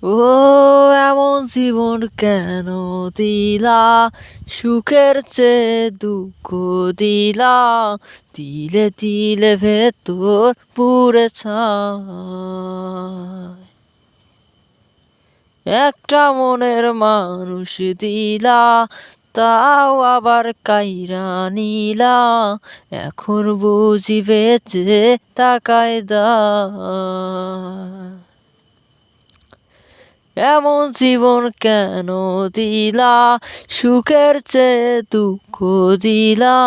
ও এমন জীবন কেন দিলা, সুখের চেয়ে দুঃখ দিলা, তিলে তিলে ভেতর পুড়ে ছাই। একটা মনের মানুষ দিলা, তাও আবার কাইরা নিলা, এখন বুঝি বেঁচে তাকায় দায়। এমন জীবন কেন দিলা, সুখের চেয়ে দুঃখ দিলা,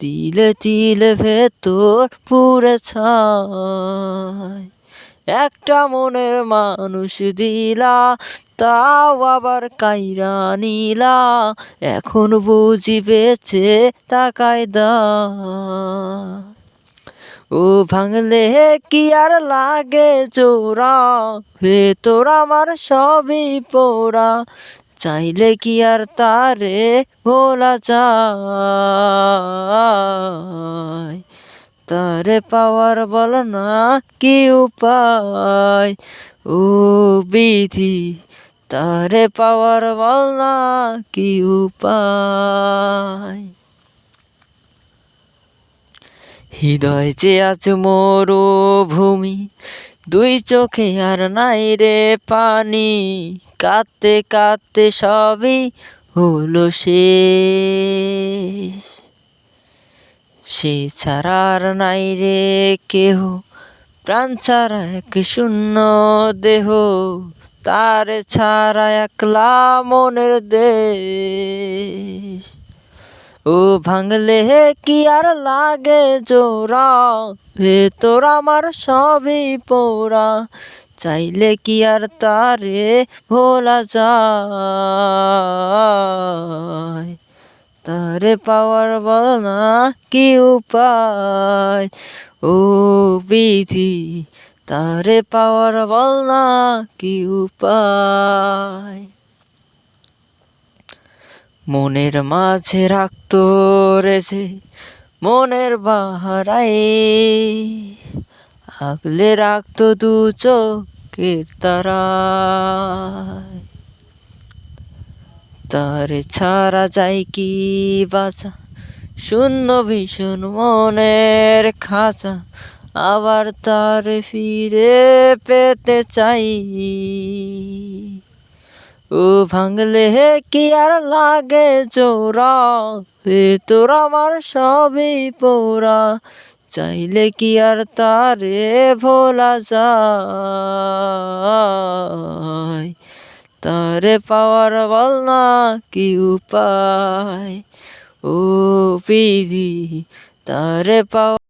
তিলে তিলে ভেতর পুড়ে ছাই। একটা মনের মানুষ দিলা, তাও আবার কাইরা নিলা, এখন বুঝি বেঁচে তাকায় দায়। ও ভাঙলে কি আর লাগে জোড়া, ভেতর আমার সবই পোড়া, চাইলে কি আর তারে ভোলা যায়। তারে পাওয়ার বল না কি উপায়, ও বিধি তারে পাওয়ার বল না কি উপায়। হৃদয় যে আজ মরুভূমি, দুই চোখে আর নাই রে পানি, কাঁদতে কাঁদতে সবই হলো শেষ। সে ছাড়া আর নাই রে কেহ, প্রাণ ছাড়া এক শূন্য দেহ, তার ছাড়া একলা মনের দেশ। ও ভাঙলে কি আর লাগে জোড়া, ভেতর আমার সবই পোড়া, চাইলে কি আর তারে ভোলা যায়। তারে পাওয়ার বল না কি উপায়, ও বিধি তারে পাওয়ার বল না কি উপায়। মনের মাঝে রাখতো রেছে মনের বাহারায়, আগলে রাখতো দু চোখের তারায়। তারে ছাড়া যায় কি বাঁচা, শূন্য ভীষণ মনের খাঁচা, আবার তারে ফিরে পেতে চাই। ও ভাঙলে কি আর লাগে জোড়া, ভেতর আমার সবই পোড়া, চাইলে কি আর তারে ভোলা যায়। তারে পাওয়ার বল না কি উপায়, ও বিধি তারে পাওয়া